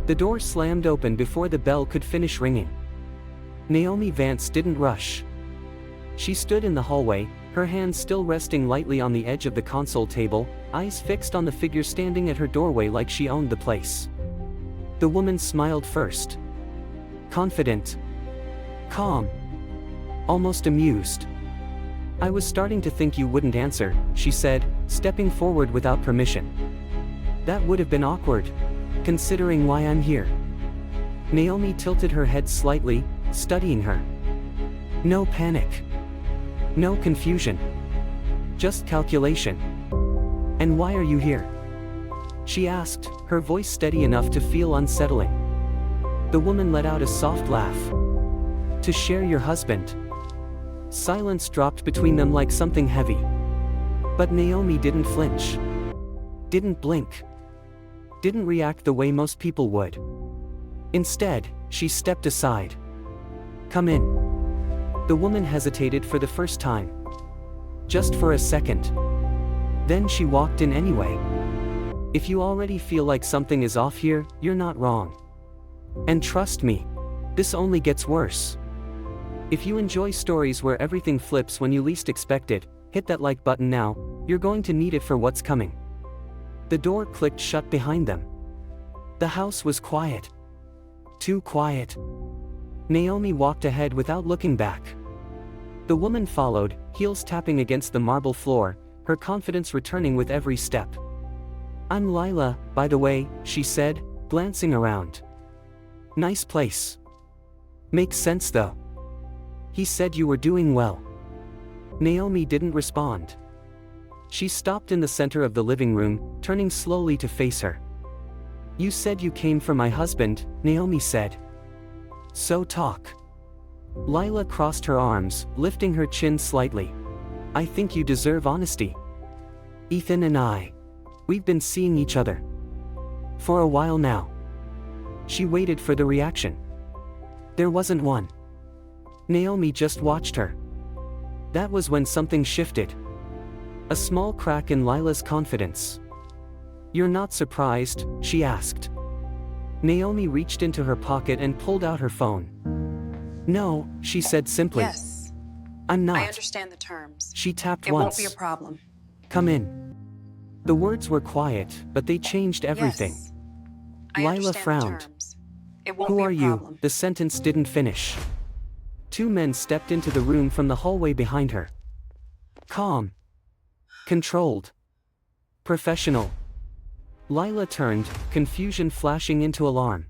The door slammed open before the bell could finish ringing. Naomi Vance didn't rush. She stood in the hallway, her hands still resting lightly on the edge of the console table, eyes fixed on the figure standing at her doorway like she owned the place. The woman smiled first. Confident. Calm. Almost amused. "I was starting to think you wouldn't answer," she said, stepping forward without permission. "That would have been awkward, considering why I'm here." Naomi tilted her head slightly, studying her. No panic. No confusion. Just calculation. "And why are you here?" she asked, her voice steady enough to feel unsettling. The woman let out a soft laugh. "To share your husband." Silence dropped between them like something heavy. But Naomi didn't flinch. Didn't blink. Didn't react the way most people would. Instead, she stepped aside. "Come in." The woman hesitated for the first time. Just for a second. Then she walked in anyway. "If you already feel like something is off here, you're not wrong. And trust me, this only gets worse. If you enjoy stories where everything flips when you least expect it, hit that like button now, you're going to need it for what's coming." The door clicked shut behind them. The house was quiet. Too quiet. Naomi walked ahead without looking back. The woman followed, heels tapping against the marble floor, her confidence returning with every step. "I'm Lila, by the way," she said, glancing around. "Nice place. Makes sense though. He said you were doing well." Naomi didn't respond. She stopped in the center of the living room, turning slowly to face her. "You said you came for my husband," Naomi said. "So talk." Lila crossed her arms, lifting her chin slightly. "I think you deserve honesty. Ethan and we've been seeing each other. For a while now." She waited for the reaction. There wasn't one. Naomi just watched her. That was when something shifted. A small crack in Lila's confidence. "You're not surprised?" she asked. Naomi reached into her pocket and pulled out her phone. "No," she said simply. "Yes. "I'm not." I understand the terms. She tapped It once. won't be a problem." "Come in." The words were quiet, but they changed everything. Yes. I Lila understand the frowned. terms. It won't "Who be are a you?" problem. The sentence didn't finish. Two men stepped into the room from the hallway behind her. Calm. Controlled. Professional. Lila turned, confusion flashing into alarm.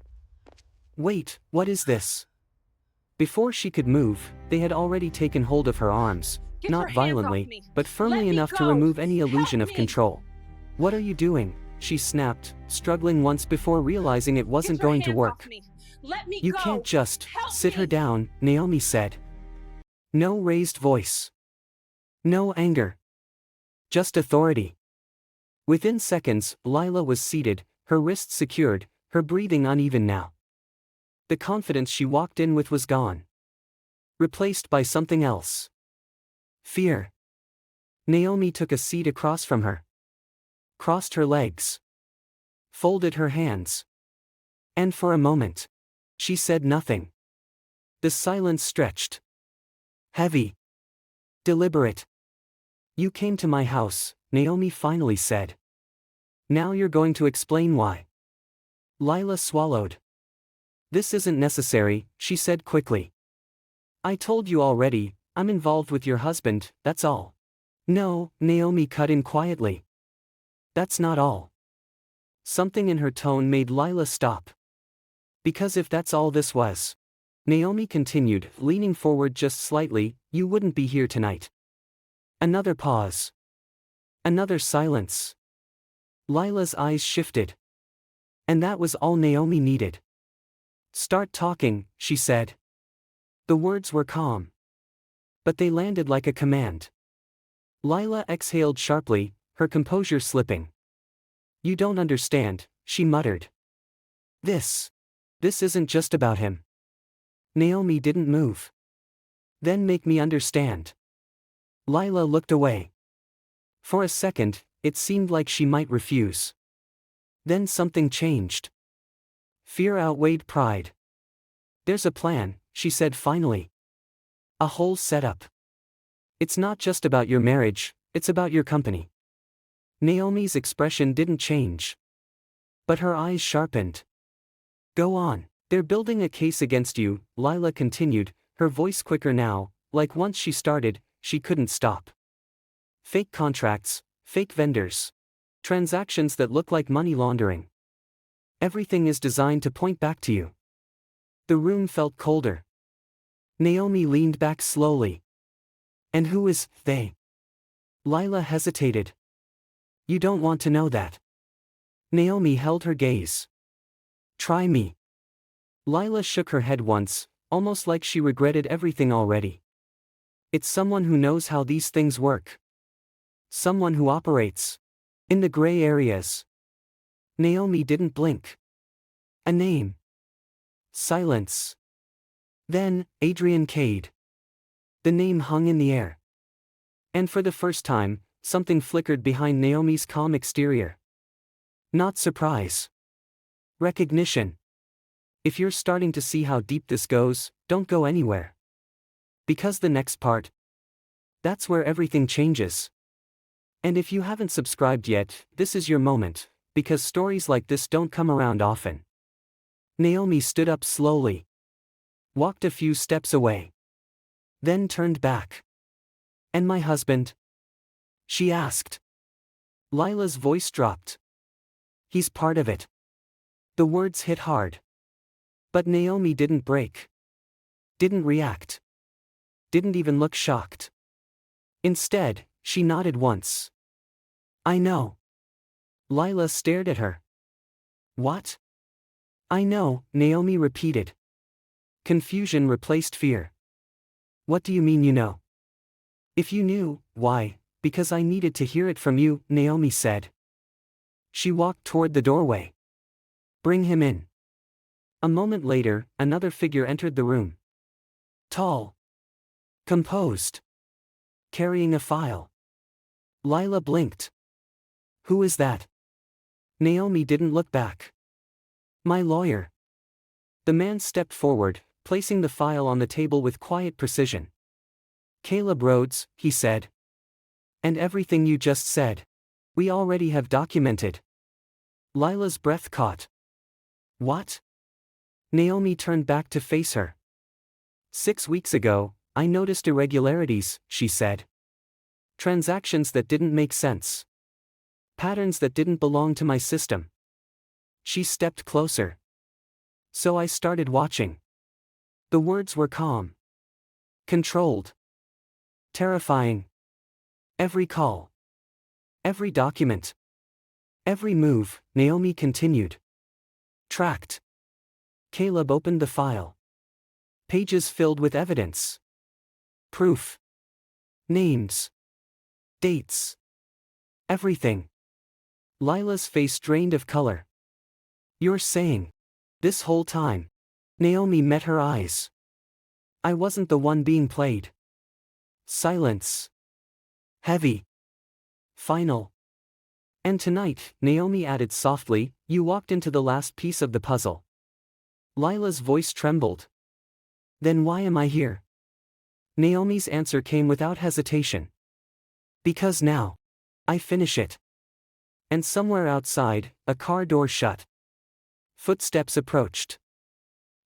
"Wait, what is this?" Before she could move, they had already taken hold of her arms, Get not your hands off violently, me. but firmly Let me enough to go. remove any illusion Help of me. control. "What are you doing?" she snapped, struggling once before realizing it wasn't Get your going to hands work. off me. Let me "You go. can't just Help sit her me. down," Naomi said. No raised voice. No anger. Just authority. Within seconds, Lila was seated, her wrists secured, her breathing uneven now. The confidence she walked in with was gone. Replaced by something else. Fear. Naomi took a seat across from her. Crossed her legs. Folded her hands. And for a moment, she said nothing. The silence stretched. Heavy. Deliberate. "You came to my house," Naomi finally said. "Now you're going to explain why." Lila swallowed. "This isn't necessary," she said quickly. "I told you already, I'm involved with your husband, that's all." "No," Naomi cut in quietly. "That's not all." Something in her tone made Lila stop. "Because if that's all this was," Naomi continued, leaning forward just slightly, "you wouldn't be here tonight." Another pause. Another silence. Lila's eyes shifted. And that was all Naomi needed. "Start talking," she said. The words were calm. But they landed like a command. Lila exhaled sharply, her composure slipping. "You don't understand," she muttered. This isn't just about him." Naomi didn't move. "Then make me understand." Lila looked away. For a second, it seemed like she might refuse. Then something changed. Fear outweighed pride. There's a plan, she said finally. A whole setup. It's not just about your marriage, it's about your company. Naomi's expression didn't change. But her eyes sharpened. Go on. They're building a case against you, Lila continued, her voice quicker now, like once she started, she couldn't stop. Fake contracts, fake vendors. Transactions that look like money laundering. Everything is designed to point back to you. The room felt colder. Naomi leaned back slowly. And who is they? Lila hesitated. You don't want to know that. Naomi held her gaze. Try me. Lila shook her head once, almost like she regretted everything already. It's someone who knows how these things work. Someone who operates in the gray areas. Naomi didn't blink. A name. Silence. Then, Adrian Cade. The name hung in the air. And for the first time, something flickered behind Naomi's calm exterior. Not surprise. Recognition. If you're starting to see how deep this goes, don't go anywhere. Because the next part, that's where everything changes. And if you haven't subscribed yet, this is your moment, because stories like this don't come around often. Naomi stood up slowly. Walked a few steps away. Then turned back. And my husband? She asked. Lila's voice dropped. He's part of it. The words hit hard. But Naomi didn't break. Didn't react. Didn't even look shocked. Instead, she nodded once. I know. Lila stared at her. What? I know, Naomi repeated. Confusion replaced fear. What do you mean you know? If you knew, why? Because I needed to hear it from you, Naomi said. She walked toward the doorway. Bring him in. A moment later, another figure entered the room. Tall. Composed. Carrying a file. Lila blinked. Who is that? Naomi didn't look back. My lawyer. The man stepped forward, placing the file on the table with quiet precision. Caleb Rhodes, he said. And everything you just said. We already have documented. Lila's breath caught. What? Naomi turned back to face her. 6 weeks ago, I noticed irregularities, she said. Transactions that didn't make sense. Patterns that didn't belong to my system. She stepped closer. So I started watching. The words were calm. Controlled. Terrifying. Every call. Every document. Every move, Naomi continued. Tracked. Caleb opened the file. Pages filled with evidence. Proof. Names. Dates. Everything. Lila's face drained of color. You're saying. This whole time. Naomi met her eyes. I wasn't the one being played. Silence. Heavy. Final. And tonight, Naomi added softly, you walked into the last piece of the puzzle. Lila's voice trembled. Then why am I here? Naomi's answer came without hesitation. Because now. I finish it. And somewhere outside, a car door shut. Footsteps approached.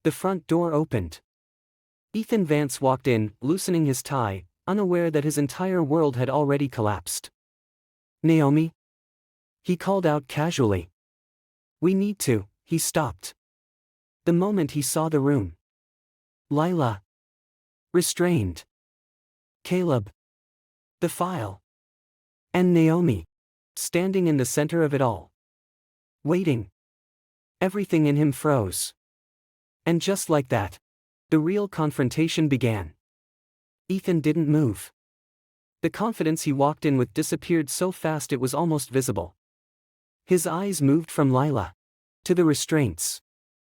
The front door opened. Ethan Vance walked in, loosening his tie, unaware that his entire world had already collapsed. Naomi? He called out casually. We need to, he stopped. The moment he saw the room. Lila. Restrained. Caleb. The file. And Naomi. Standing in the center of it all. Waiting. Everything in him froze. And just like that, the real confrontation began. Ethan didn't move. The confidence he walked in with disappeared so fast it was almost visible. His eyes moved from Lila. To the restraints.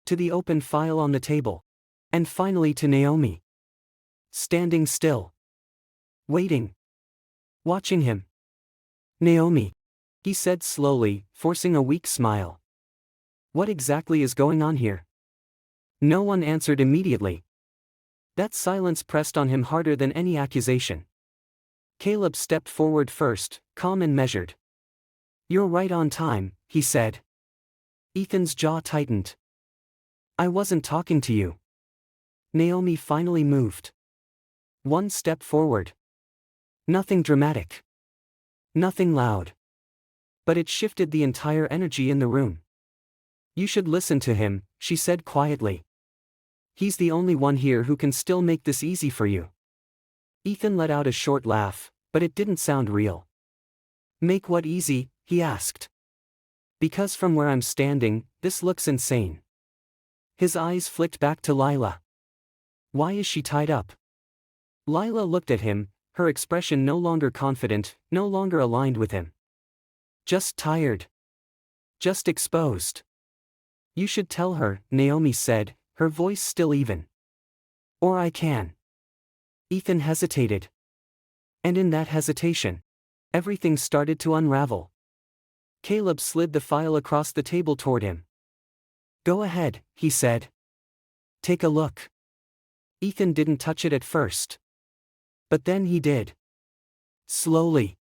To the open file on the table. And finally to Naomi. Standing still. Waiting. Watching him. Naomi. He said slowly, forcing a weak smile. What exactly is going on here? No one answered immediately. That silence pressed on him harder than any accusation. Caleb stepped forward first, calm and measured. "You're right on time," he said. Ethan's jaw tightened. "I wasn't talking to you." Naomi finally moved. One step forward. Nothing dramatic. Nothing loud. But it shifted the entire energy in the room. "You should listen to him," she said quietly. "He's the only one here who can still make this easy for you." Ethan let out a short laugh, but it didn't sound real. "Make what easy?" he asked. "Because from where I'm standing, this looks insane." His eyes flicked back to Lila. "Why is she tied up?" Lila looked at him, her expression no longer confident, no longer aligned with him. "Just tired. Just exposed." "You should tell her," Naomi said, her voice still even. "Or I can." Ethan hesitated. And in that hesitation, everything started to unravel. Caleb slid the file across the table toward him. "Go ahead," he said. "Take a look." Ethan didn't touch it at first. But then he did. Slowly.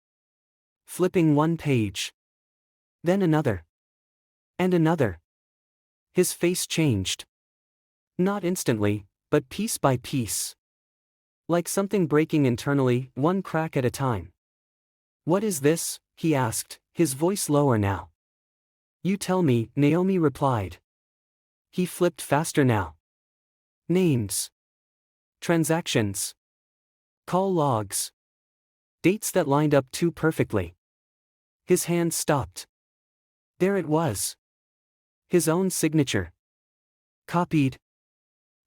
Flipping one page. Then another. And another. His face changed. Not instantly, but piece by piece. Like something breaking internally, one crack at a time. "What is this?" he asked, his voice lower now. "You tell me," Naomi replied. He flipped faster now. Names. Transactions. Call logs. Dates that lined up too perfectly. His hand stopped. There it was. His own signature. Copied.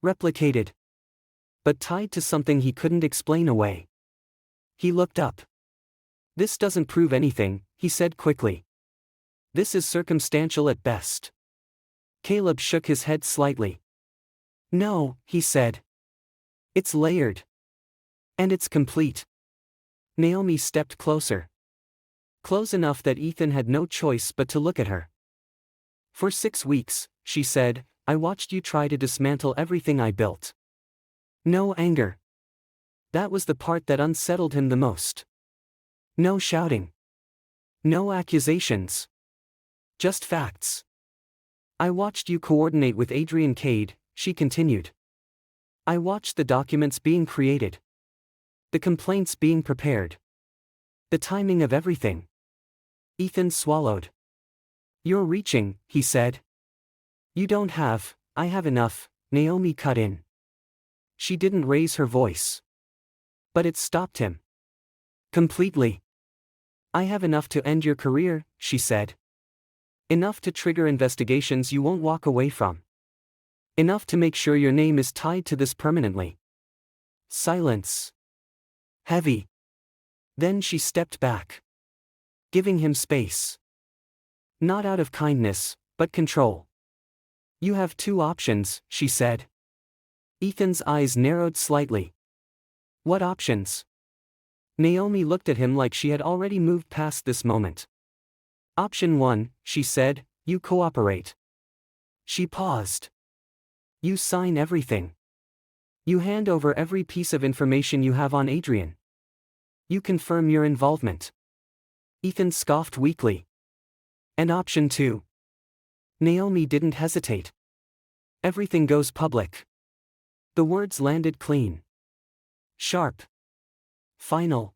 Replicated. But tied to something he couldn't explain away. He looked up. "This doesn't prove anything," he said quickly. "This is circumstantial at best." Caleb shook his head slightly. "No," he said. "It's layered. And it's complete." Naomi stepped closer. Close enough that Ethan had no choice but to look at her. "For 6 weeks," she said, "I watched you try to dismantle everything I built." No anger. That was the part that unsettled him the most. No shouting. No accusations. Just facts. "I watched you coordinate with Adrian Cade," she continued. "I watched the documents being created. The complaints being prepared. The timing of everything." Ethan swallowed. "You're reaching," he said. "You don't have, I have enough," Naomi cut in. She didn't raise her voice. But it stopped him. Completely. "I have enough to end your career," she said. "Enough to trigger investigations you won't walk away from. Enough to make sure your name is tied to this permanently." Silence. Heavy. Then she stepped back. Giving him space. Not out of kindness, but control. "You have 2 options," she said. Ethan's eyes narrowed slightly. "What options?" Naomi looked at him like she had already moved past this moment. "Option 1, she said, "you cooperate." She paused. "You sign everything. You hand over every piece of information you have on Adrian. You confirm your involvement." Ethan scoffed weakly. "And option 2?" Naomi didn't hesitate. "Everything goes public." The words landed clean. Sharp. Final.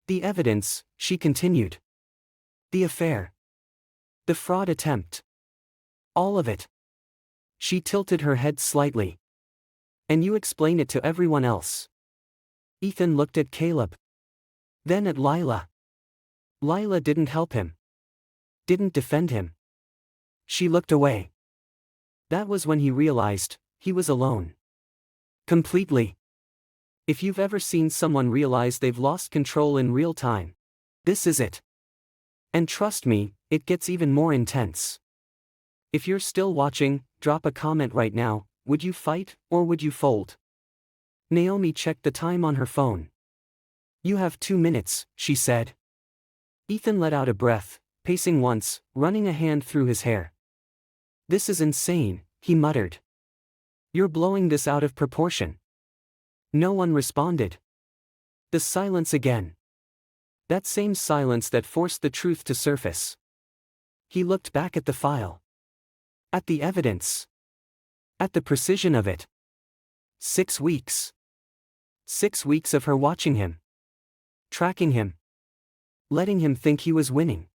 "The evidence," she continued. "The affair. The fraud attempt. All of it." She tilted her head slightly. "And you explain it to everyone else." Ethan looked at Caleb. Then at Lila. Lila didn't help him. Didn't defend him. She looked away. That was when he realized, he was alone. Completely. If you've ever seen someone realize they've lost control in real time, this is it. And trust me, it gets even more intense. If you're still watching, drop a comment right now. Would you fight, or would you fold? Naomi checked the time on her phone. "You have 2 minutes, she said. Ethan let out a breath, pacing once, running a hand through his hair. "This is insane," he muttered. You're blowing this out of proportion. No one responded. The silence again. That same silence that forced the truth to surface. He looked back at the file. At the evidence. At the precision of it. 6 weeks. 6 weeks of her watching him. Tracking him. Letting him think he was winning.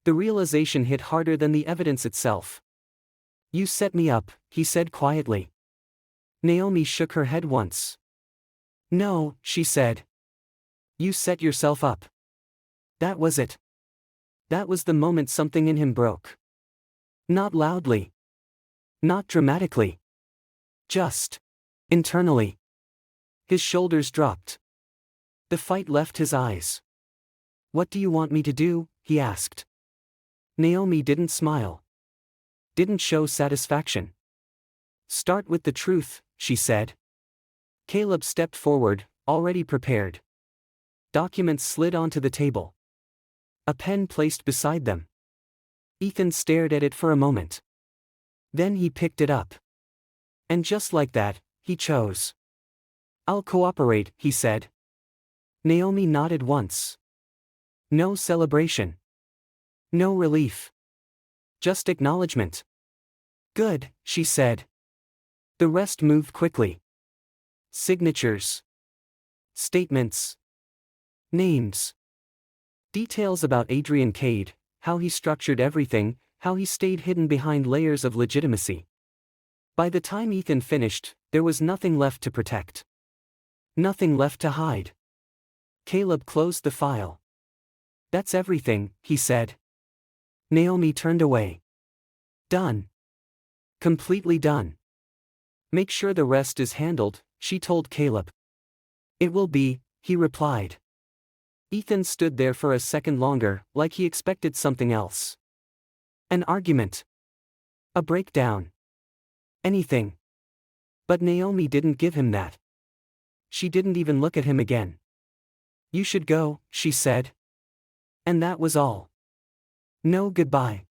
The realization hit harder than the evidence itself. You set me up, he said quietly. Naomi shook her head once. No, she said. You set yourself up. That was it. That was the moment something in him broke. Not loudly. Not dramatically. Just. Internally. His shoulders dropped. The fight left his eyes. What do you want me to do? He asked. Naomi didn't smile. Didn't show satisfaction. Start with the truth, she said. Caleb stepped forward, already prepared. Documents slid onto the table. A pen placed beside them. Ethan stared at it for a moment. Then he picked it up. And just like that, he chose. I'll cooperate, he said. Naomi nodded once. No celebration. No relief. Just acknowledgement. Good, she said. The rest moved quickly. Signatures. Statements. Names. Details about Adrian Cade, how he structured everything, how he stayed hidden behind layers of legitimacy. By the time Ethan finished, there was nothing left to protect. Nothing left to hide. Caleb closed the file. That's everything, he said. Naomi turned away. Done. Completely done. Make sure the rest is handled, she told Caleb. It will be, he replied. Ethan stood there for a second longer, like he expected something else. An argument. A breakdown. Anything. But Naomi didn't give him that. She didn't even look at him again. You should go, she said. And that was all. No goodbye.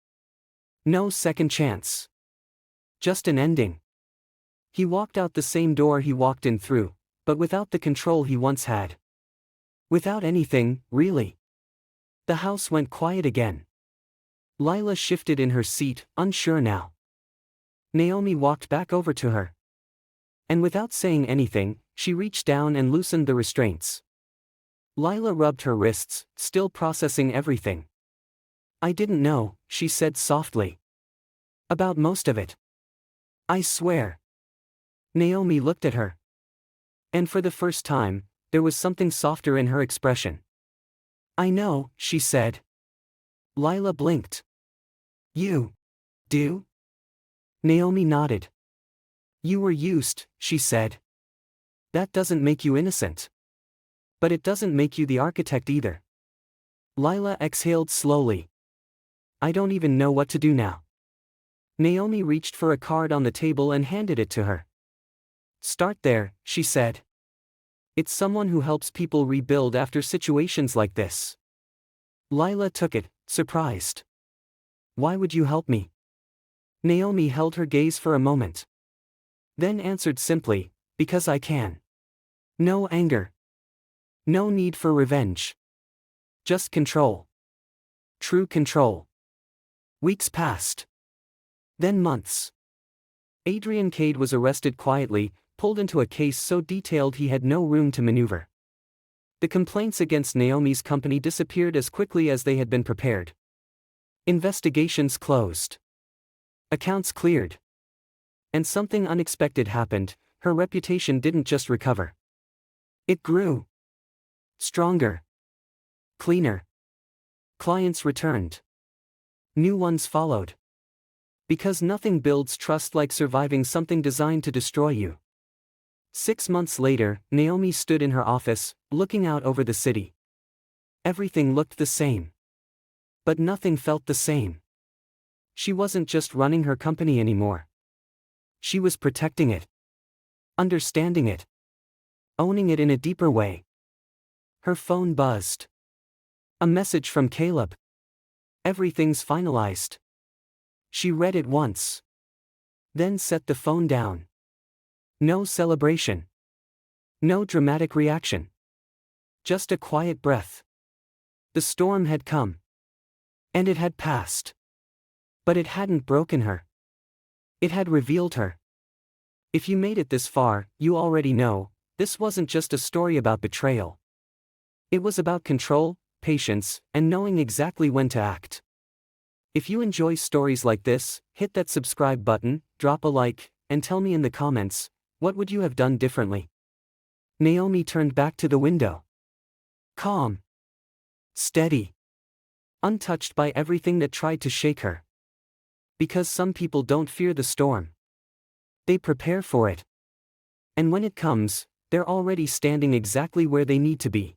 No second chance. Just an ending. He walked out the same door he walked in through, but without the control he once had. Without anything, really. The house went quiet again. Lila shifted in her seat, unsure now. Naomi walked back over to her. And without saying anything, she reached down and loosened the restraints. Lila rubbed her wrists, still processing everything. I didn't know, she said softly. About most of it. I swear. Naomi looked at her. And for the first time, there was something softer in her expression. I know, she said. Lila blinked. You do? Naomi nodded. You were used, she said. That doesn't make you innocent. But it doesn't make you the architect either. Lila exhaled slowly. I don't even know what to do now. Naomi reached for a card on the table and handed it to her. Start there, she said. It's someone who helps people rebuild after situations like this. Lila took it, surprised. Why would you help me? Naomi held her gaze for a moment. Then answered simply, because I can. No anger. No need for revenge. Just control. True control. Weeks passed. Then months. Adrian Cade was arrested quietly, pulled into a case so detailed he had no room to maneuver. The complaints against Naomi's company disappeared as quickly as they had been prepared. Investigations closed. Accounts cleared. And something unexpected happened, her reputation didn't just recover. It grew. Stronger. Cleaner. Clients returned. New ones followed. Because nothing builds trust like surviving something designed to destroy you. 6 months later, Naomi stood in her office, looking out over the city. Everything looked the same. But nothing felt the same. She wasn't just running her company anymore. She was protecting it. Understanding it. Owning it in a deeper way. Her phone buzzed. A message from Caleb. Everything's finalized. She read it once. Then set the phone down. No celebration. No dramatic reaction. Just a quiet breath. The storm had come. And it had passed. But it hadn't broken her. It had revealed her. If you made it this far, you already know, this wasn't just a story about betrayal. It was about control, patience, and knowing exactly when to act. If you enjoy stories like this, hit that subscribe button, drop a like, and tell me in the comments, what would you have done differently? Naomi turned back to the window. Calm. Steady. Untouched by everything that tried to shake her. Because some people don't fear the storm. They prepare for it. And when it comes, they're already standing exactly where they need to be.